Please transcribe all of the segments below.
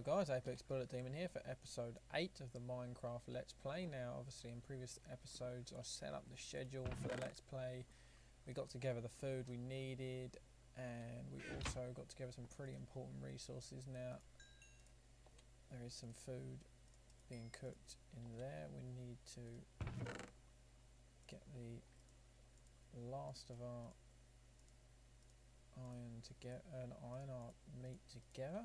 Hello guys, ApexBulletDemon here for episode 8 of the Minecraft Let's Play. Now obviously in previous episodes I set up the schedule for the Let's Play. We got together the food we needed and we also got together some pretty important resources. Now there is some food being cooked in there. We need to get the last of our our meat together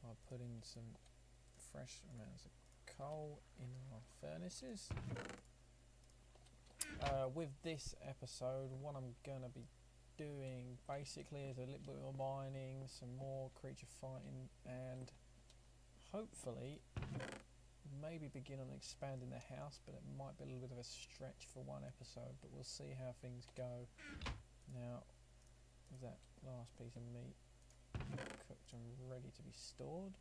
by putting some fresh amounts of coal in our furnaces. With this episode, what I'm going to be doing basically is a little bit of mining, some more creature fighting, and hopefully maybe begin on expanding the house, but it might be a little bit of a stretch for one episode, but we'll see how things go. Now, with that last piece of meat cooked and ready to be stored,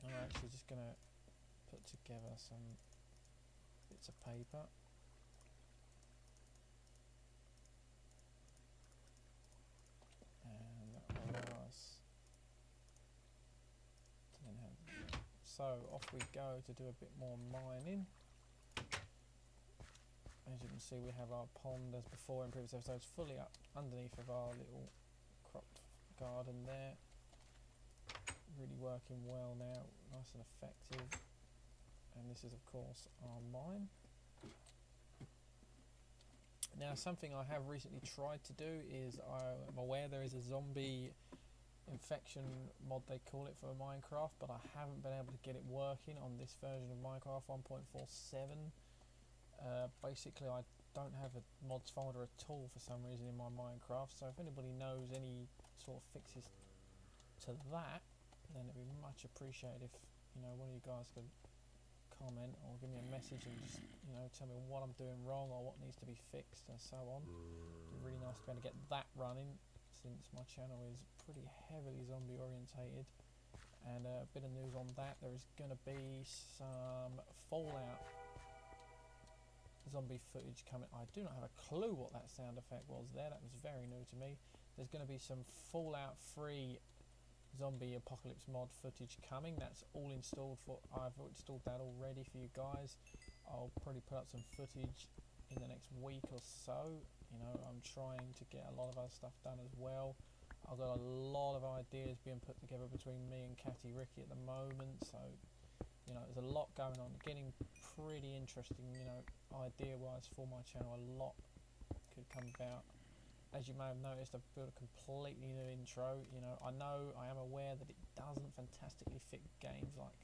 I'm actually just going to put together some bits of paper and that will allow us to then have that. So off we go to do a bit more mining. As you can see, we have our pond as before in previous episodes fully up underneath of our little cropped garden there. Really working well now, nice and effective. And this is of course our mine. Now something I have recently tried to do is, I'm aware there is a zombie infection mod they call it for Minecraft, but I haven't been able to get it working on this version of Minecraft 1.47. Basically I don't have a mods folder at all for some reason in my Minecraft, so if anybody knows any sort of fixes to that, then it'd be much appreciated if, you know, one of you guys could comment or give me a message and just, you know, tell me what I'm doing wrong or what needs to be fixed and so on. It'd be really nice to be able to get that running, since my channel is pretty heavily zombie orientated. And a bit of news on that, there is going to be some Fallout zombie footage coming. I do not have a clue what that sound effect was there, that was very new to me. There's going to be some Fallout 3 zombie apocalypse mod footage coming. That's all installed for, I've installed that already for you guys. I'll probably put up some footage in the next week or so. You know, I'm trying to get a lot of other stuff done as well. I've got a lot of ideas being put together between me and Catty Ricky at the moment, so you know, there's a lot going on, getting pretty interesting, you know, idea wise for my channel. A lot could come about. As you may have noticed, I've built a completely new intro. You know I am aware that it doesn't fantastically fit games like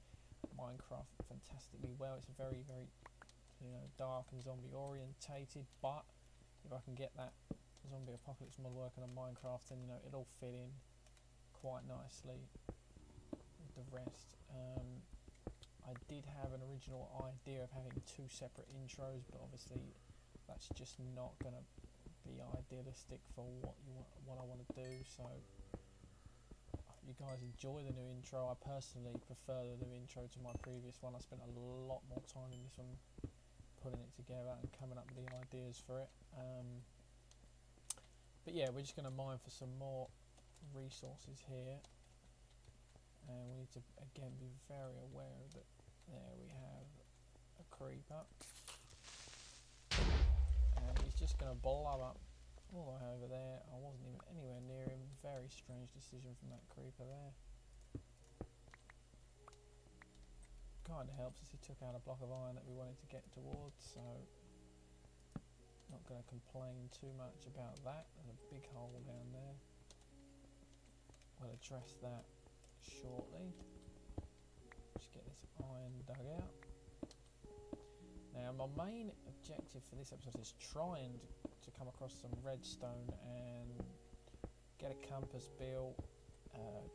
Minecraft fantastically well. It's very, very, you know, dark and zombie orientated, but if I can get that zombie apocalypse mod working on Minecraft, then, you know, it'll fit in quite nicely with the rest. I did have an original idea of having 2 separate intros, but obviously that's just not going to be idealistic for what I want to do. So if you guys enjoy the new intro, I personally prefer the new intro to my previous one. I spent a lot more time in this one putting it together and coming up with the ideas for it. But yeah, we're just going to mine for some more resources here, and we need to again be very aware that there we have a creeper, and he's just going to blow up all the way over there. I wasn't even anywhere near him. Very strange decision from that creeper there. Kind of helps as he took out a block of iron that we wanted to get towards, so not going to complain too much about that. There's a big hole down there. We'll address that shortly. Just get this iron dug out. Now my main objective for this episode is trying to come across some redstone and get a compass built,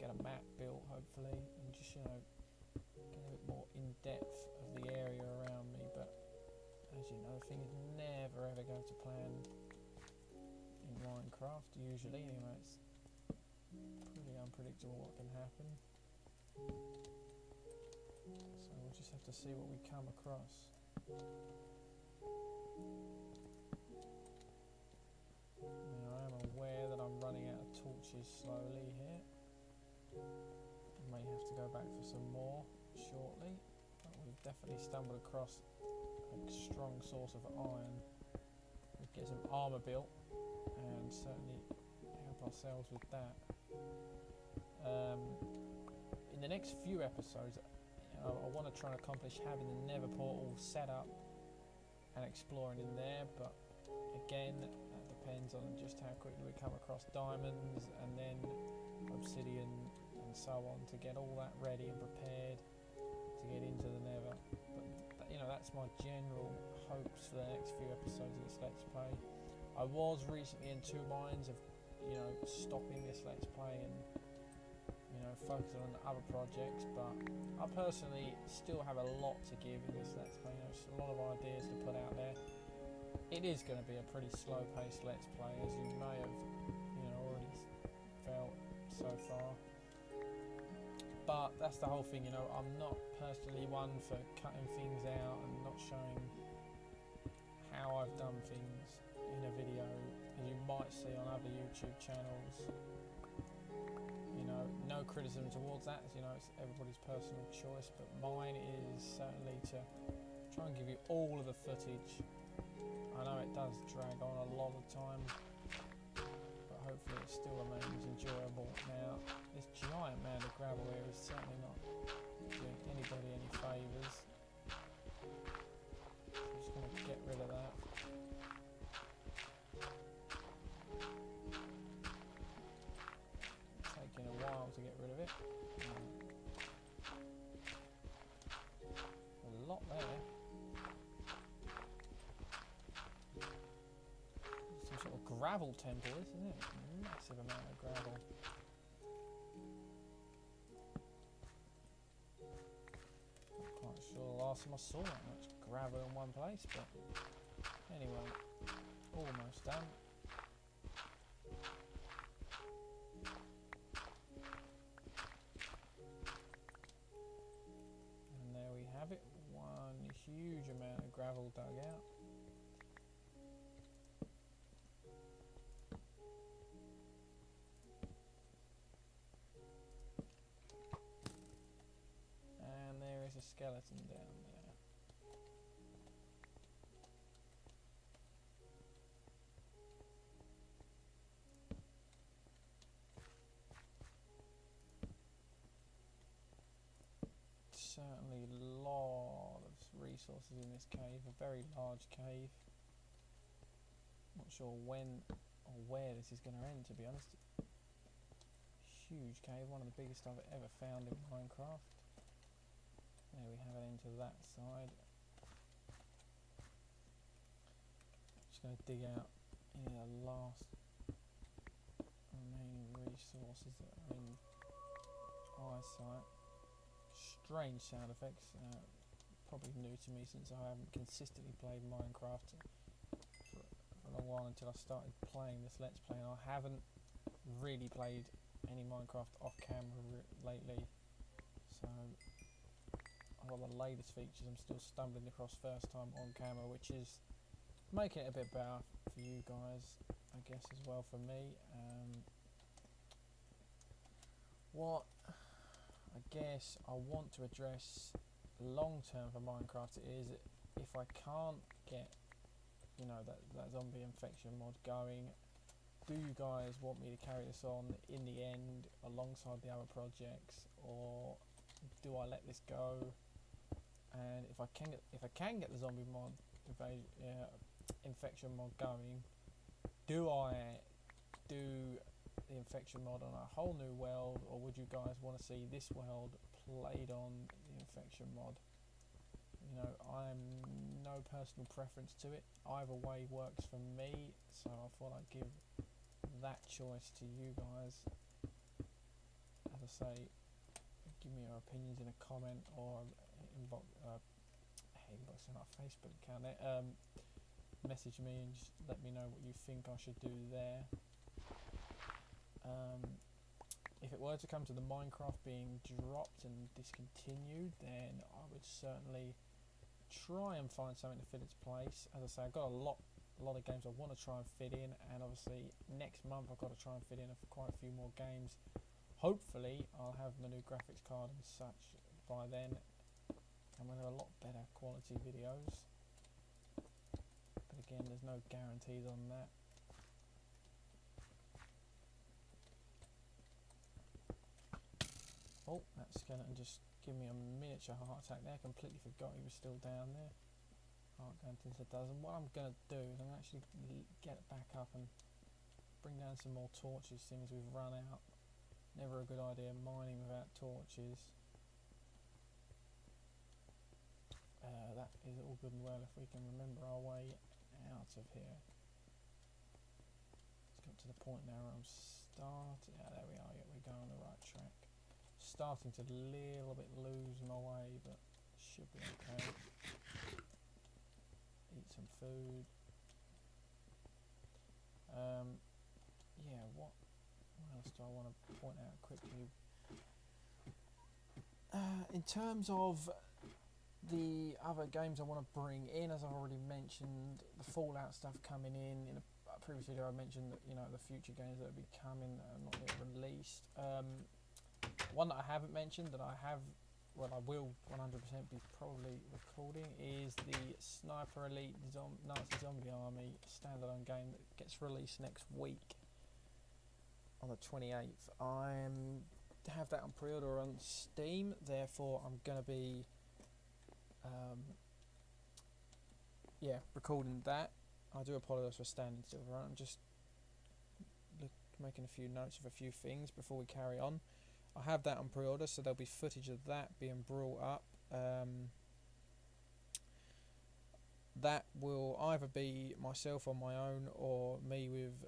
get a map built hopefully, and just, you know, get a bit more in depth of the area around me. But as you know, things never ever go to plan in Minecraft usually. Anyway, it's pretty unpredictable what can happen. So we'll just have to see what we come across. Now I am aware that I'm running out of torches slowly here. May have to go back for some more shortly, but we've definitely stumbled across a strong source of iron. We get some armour built and certainly help ourselves with that. In the next few episodes, I want to try and accomplish having the Nether portal set up and exploring in there, but again, that depends on just how quickly we come across diamonds and then obsidian and so on to get all that ready and prepared to get into the Nether. But you know, that's my general hopes for the next few episodes of this Let's Play. I was recently in two minds of, you know, stopping this Let's Play and, you know, focusing on other projects, but I personally still have a lot to give in this Let's Play. You know, there's a lot of ideas to put out there. It is going to be a pretty slow-paced Let's Play, as you may have, you know, already felt so far. But that's the whole thing, you know. I'm not personally one for cutting things out and not showing how I've done things in a video, as you might see on other YouTube channels. You know, no criticism towards that, as you know, it's everybody's personal choice, but mine is certainly to try and give you all of the footage. I know it does drag on a lot of time, but hopefully it still remains enjoyable. Now, this giant mound of gravel here is certainly not doing anybody any favours. So I'm just going to get rid of that. Taking a while to get rid of it. A lot there. Some sort of gravel temple, isn't it? Massive amount of gravel. Not quite sure the last time I saw that much gravel in one place, but anyway, almost done. And there we have it, one huge amount of gravel dug out. A skeleton down there. Certainly a lot of resources in this cave, a very large cave. Not sure when or where this is going to end, to be honest. Huge cave, one of the biggest I've ever found in Minecraft. There we have it into that side. Just going to dig out any of the last remaining resources that are in eyesight. Strange sound effects, probably new to me since I haven't consistently played Minecraft for a long while until I started playing this Let's Play, and I haven't really played any Minecraft off camera lately, so a lot of the latest features I'm still stumbling across first time on camera, which is making it a bit better for you guys, I guess, as well for me. What I guess I want to address long term for Minecraft is if I can't get, you know, that zombie infection mod going, do you guys want me to carry this on in the end alongside the other projects, or do I let this go? And if I can get the zombie mod infection mod going, do I do the infection mod on a whole new world, or would you guys want to see this world played on the infection mod? You know, I'm no personal preference to it. Either way works for me, so I thought I'd give that choice to you guys. As I say, give me your opinions in a comment or inbox in our Facebook account there. Message me and just let me know what you think I should do there. If it were to come to the Minecraft being dropped and discontinued, then I would certainly try and find something to fit its place. As I say, I've got a lot of games I want to try and fit in, and obviously next month I've got to try and fit in quite a few more games. Hopefully I'll have my new graphics card and such by then, and we'll have a lot better quality videos. But again, there's no guarantees on that. Oh, that skeleton just gave me a miniature heart attack there. Completely forgot he was still down there. Heart going into a dozen. What I'm going to do is I'm going to actually get it back up and bring down some more torches, seeing as we've run out. Never a good idea mining without torches. That is all good and well if we can remember our way out of here. It's got to the point now where I'm starting. Yeah, there we are. Yeah, we're going on the right track. Starting to little bit lose my way, but should be okay. Eat some food. Yeah, what else do I want to point out quickly? In terms of the other games I want to bring in, as I've already mentioned, the Fallout stuff coming in. In a previous video I mentioned that, you know, the future games that will be coming that are not yet released. One that I haven't mentioned that I will 100% be probably recording is the Sniper Elite Nazi Zombie Army standalone game that gets released next week on the 28th. I have that on pre-order on Steam, therefore I'm going to be recording that. I do apologise for standing still, right? I'm just making a few notes of a few things before we carry on. I have that on pre-order, so there'll be footage of that being brought up. That will either be myself on my own or me with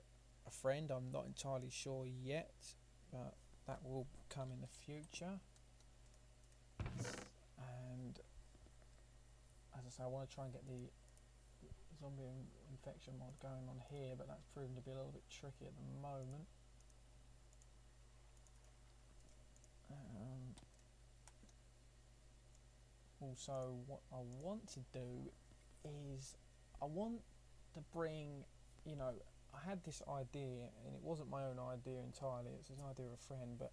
a friend. I'm not entirely sure yet, but that will come in the future. And as I say, I want to try and get the zombie infection mod going on here, but that's proven to be a little bit tricky at the moment. Also, what I want to do is I want to bring, you know, I had this idea, and it wasn't my own idea entirely, it's an idea of a friend, but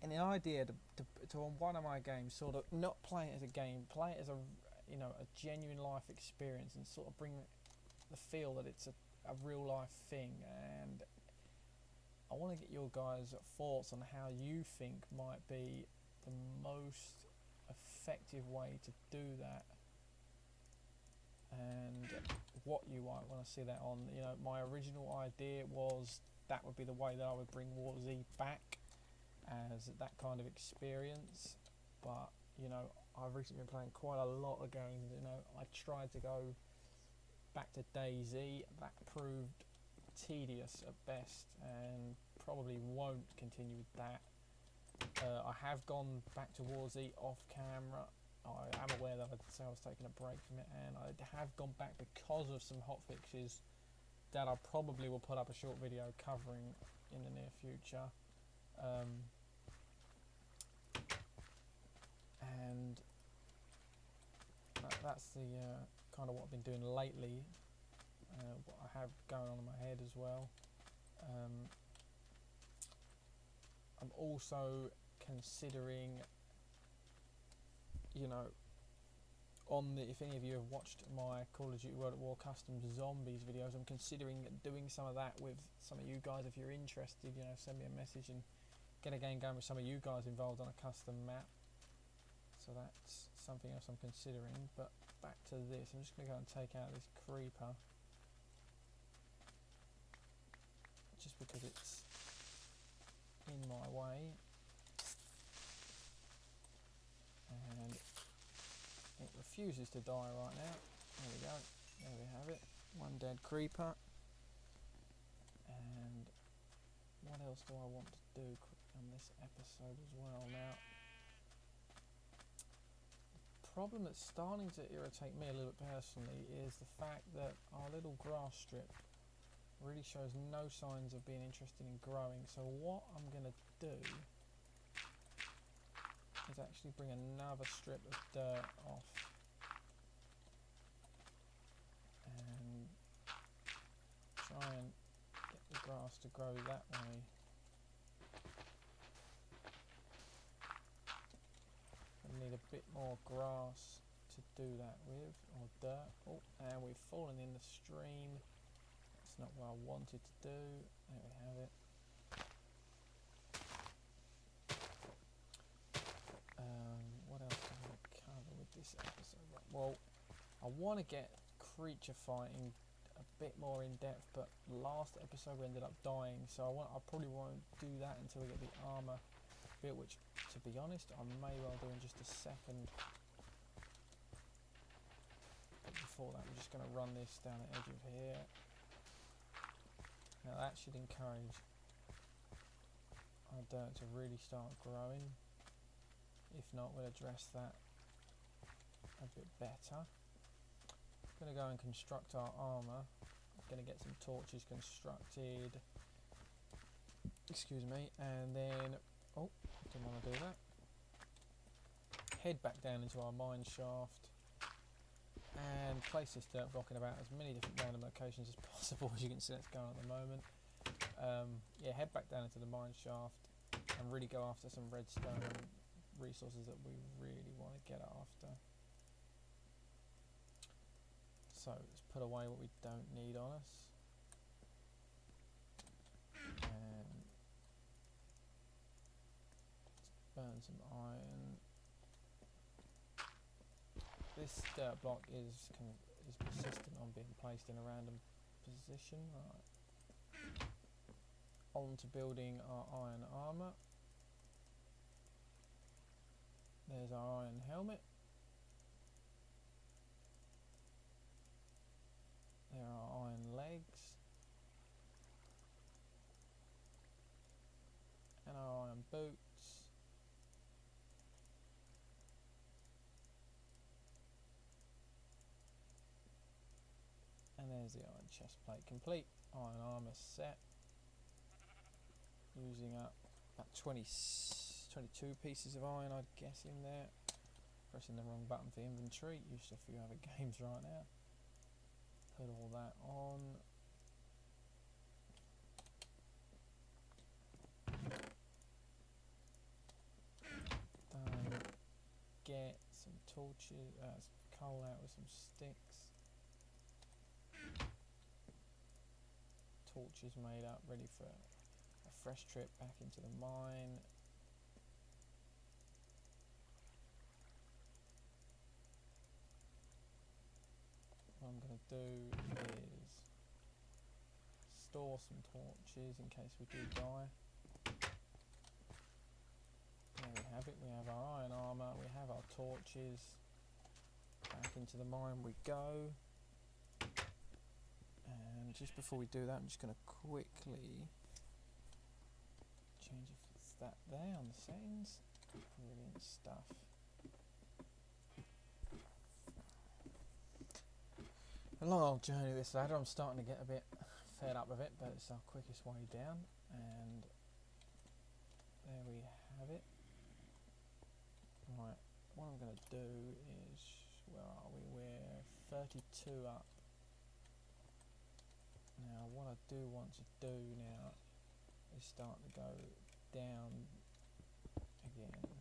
an idea to on one of my games, sort of not play it as a game, play it as a, you know, a genuine life experience, and sort of bring the feel that it's a real life thing. And I want to get your guys' thoughts on how you think might be the most effective way to do that, and what you might want to see that on. You know, my original idea was that would be the way that I would bring War Z back, as that kind of experience. But, you know, I've recently been playing quite a lot of games. You know, I tried to go back to DayZ. That proved tedious at best, and probably won't continue with that. I have gone back to War Z off camera. I am aware that I was taking a break from it, and I have gone back because of some hotfixes that I probably will put up a short video covering in the near future. And that's the kind of what I've been doing lately, what I have going on in my head as well. I'm also considering, you know, if any of you have watched my Call of Duty World at War Custom Zombies videos, I'm considering doing some of that with some of you guys. If you're interested, you know, send me a message and get a game going with some of you guys involved on a custom map. So that's something else I'm considering. But back to this, I'm just going to go and take out this creeper, just because it's in my way, and it refuses to die right now. There we go, there we have it, one dead creeper. And what else do I want to do on this episode as well? Now, the problem that's starting to irritate me a little bit personally is the fact that our little grass strip really shows no signs of being interested in growing. So what I'm going to do is actually bring another strip of dirt off and try and get the grass to grow that way. bit more grass to do that with, or dirt. Oh, and we've fallen in the stream. That's not what I wanted to do. There we have it. What else do I want to cover with this episode? Well, I want to get creature fighting a bit more in depth, but last episode we ended up dying, so I probably won't do that until we get the armor bit, which, to be honest, I may well do in just a second. But before that, we're just going to run this down the edge of here. Now that should encourage our dirt to really start growing. If not, we'll address that a bit better. Going to go and construct our armor. Going to get some torches constructed. Excuse me, and then didn't want to do that. Head back down into our mine shaft and place this dirt block in about as many different random locations as possible. As you can see, that's going on at the moment. Yeah, head back down into the mine shaft and really go after some redstone resources that we really want to get after. So let's put away what we don't need on us. And let's burn some iron. This dirt block is persistent on being placed in a random position. Right. On to building our iron armor. There's our iron helmet. There are iron legs. And our iron boots. And there's the iron chest plate complete. Iron armor set. Using up about 22 pieces of iron, I'd guess, in there. Pressing the wrong button for inventory. Used to a few other games right now. Put all that on. Done. Get some torches, some coal out with some sticks. Torches made up, ready for a fresh trip back into the mine. What I'm going to do is store some torches in case we do die. There we have it. We have our iron armor, we have our torches. Back into the mine we go. And just before we do that, I'm just going to quickly change that there on the settings. Brilliant stuff. A long old journey this ladder. I'm starting to get a bit fed up with it, but it's our quickest way down. And there we have it. Right, what I'm going to do is, where are we? We're 32 up. Now what I do want to do now is start to go down again.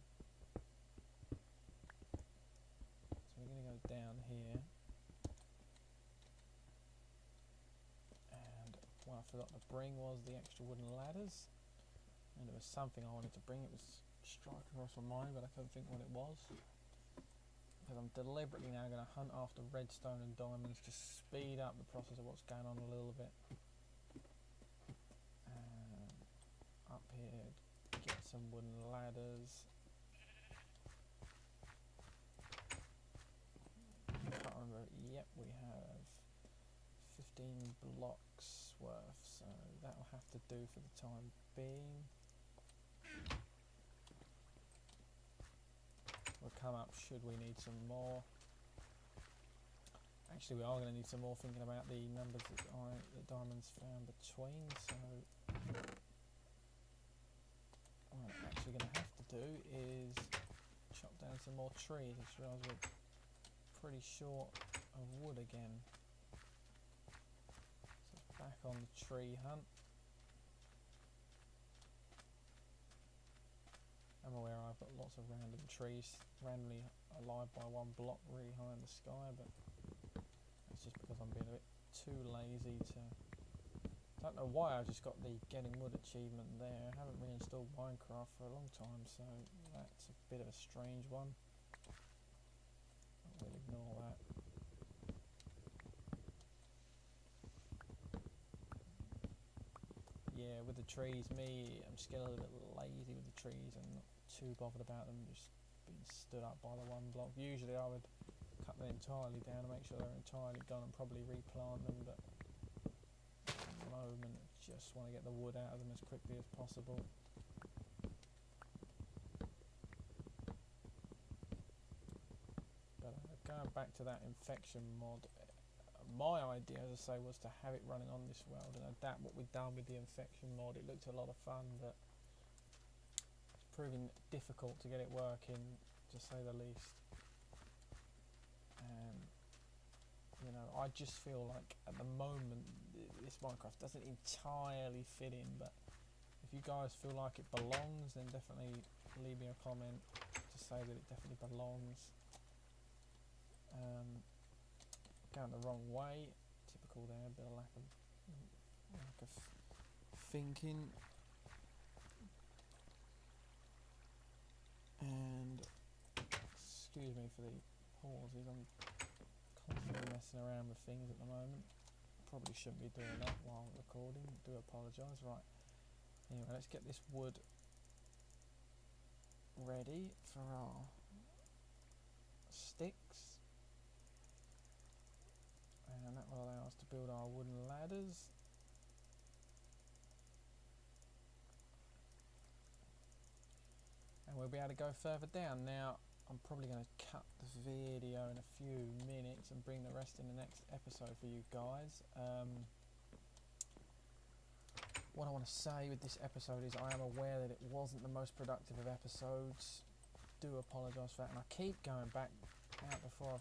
So we're going to go down here. And what I forgot to bring was the extra wooden ladders. And there was something I wanted to bring. It was striking across my mind, but I couldn't think what it was. Because I'm deliberately now going to hunt after redstone and diamonds to speed up the process of what's going on a little bit. Up here, get some wooden ladders. Can't remember. Yep, we have 15 blocks worth, so that will have to do for the time being. We'll come up should we need some more. Actually, we are going to need some more, thinking about the numbers that the diamonds found between. So what I'm actually going to have to do is chop down some more trees. I just realised we're pretty short of wood again. So back on the tree hunt. And I'm aware I've got lots of random trees randomly alive by one block really high in the sky, but it's just because I'm being a bit too lazy to... Don't know why I just got the getting wood achievement there. I haven't reinstalled Minecraft for a long time, so that's a bit of a strange one. We'll ignore that. Yeah, with the trees, I'm just getting a little bit lazy with the trees and not too bothered about them just being stood up by the one block. Usually I would cut them entirely down and make sure they're entirely gone and probably replant them, but at the moment I just want to get the wood out of them as quickly as possible. But going back to that infection mod, my idea, as I say, was to have it running on this world and adapt what we've done with the infection mod. It looked a lot of fun, but it's proving difficult to get it working, to say the least. And you know, I just feel like at the moment this Minecraft doesn't entirely fit in, but if you guys feel like it belongs, then definitely leave me a comment to say that it definitely belongs. Going the wrong way, typical there, a bit of lack of thinking. And excuse me for the pauses, I'm constantly messing around with things at the moment. Probably shouldn't be doing that while recording, do apologise. Right, anyway, let's get this wood ready for our sticks. And that will allow us to build our wooden ladders. And we'll be able to go further down. Now, I'm probably going to cut the video in a few minutes and bring the rest in the next episode for you guys. What I want to say with this episode is I am aware that it wasn't the most productive of episodes. Do apologise for that. And I keep going back out before I've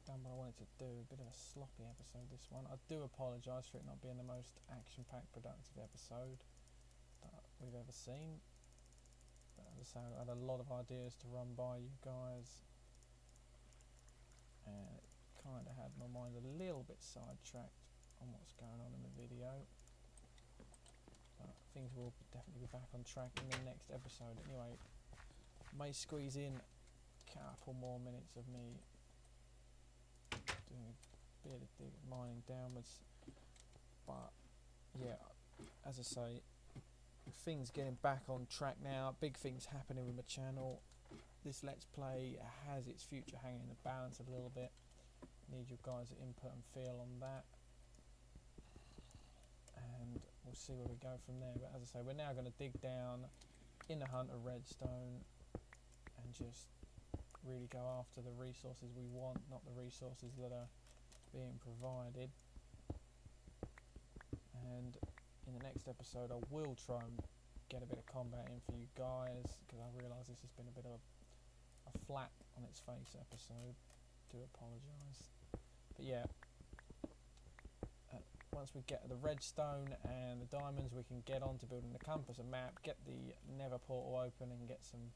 done what I wanted to do. A bit of a sloppy episode, this one. I do apologise for it not being the most action-packed productive episode that we've ever seen. But as I say, I had a lot of ideas to run by you guys, and it kind of had my mind a little bit sidetracked on what's going on in the video. But things will definitely be back on track in the next episode. Anyway, may squeeze in a couple more minutes of me doing a bit of mining downwards, but yeah, as I say, things getting back on track now, big things happening with my channel. This Let's Play has its future hanging in the balance a little bit. Need your guys' input and feel on that, and we'll see where we go from there. But as I say, we're now going to dig down in the hunt of redstone and just really go after the resources we want, not the resources that are being provided. And in the next episode I will try and get a bit of combat in for you guys, because I realise this has been a bit of a flat on its face episode. Do apologise. But yeah, once we get the redstone and the diamonds, we can get on to building the compass and map, get the nether portal open and get some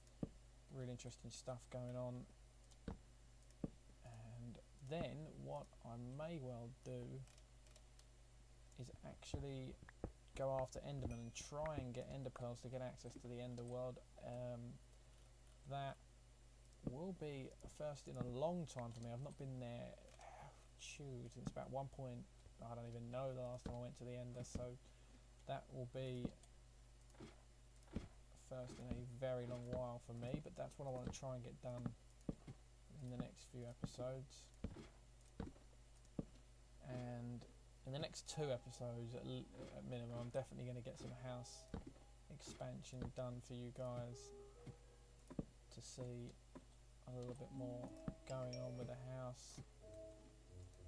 really interesting stuff going on. And then what I may well do is actually go after Enderman and try and get ender pearls to get access to the ender world. That will be a first in a long time for me. I've not been there since about I don't even know the last time I went to the ender, so that will be first in a very long while for me, but that's what I want to try and get done in the next few episodes. And in the next 2 episodes at minimum, I'm definitely going to get some house expansion done for you guys to see a little bit more going on with the house.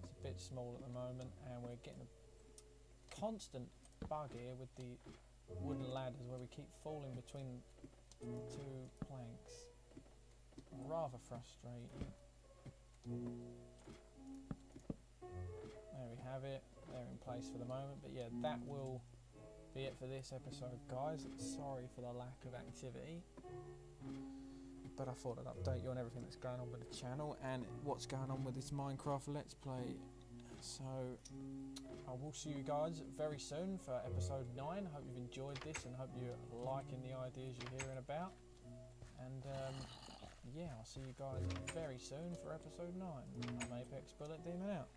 It's a bit small at the moment, and we're getting a constant bug here with the wooden ladders where we keep falling between 2 planks. Rather frustrating. There we have it. They're in place for the moment, but yeah, that will be it for this episode, guys. Sorry for the lack of activity. but I thought I'd update you on everything that's going on with the channel and what's going on with this Minecraft Let's Play. So I will see you guys very soon for episode 9. Hope you've enjoyed this and hope you're liking the ideas you're hearing about. And yeah, I'll see you guys very soon for episode 9. I'm ApexBulletDemon out.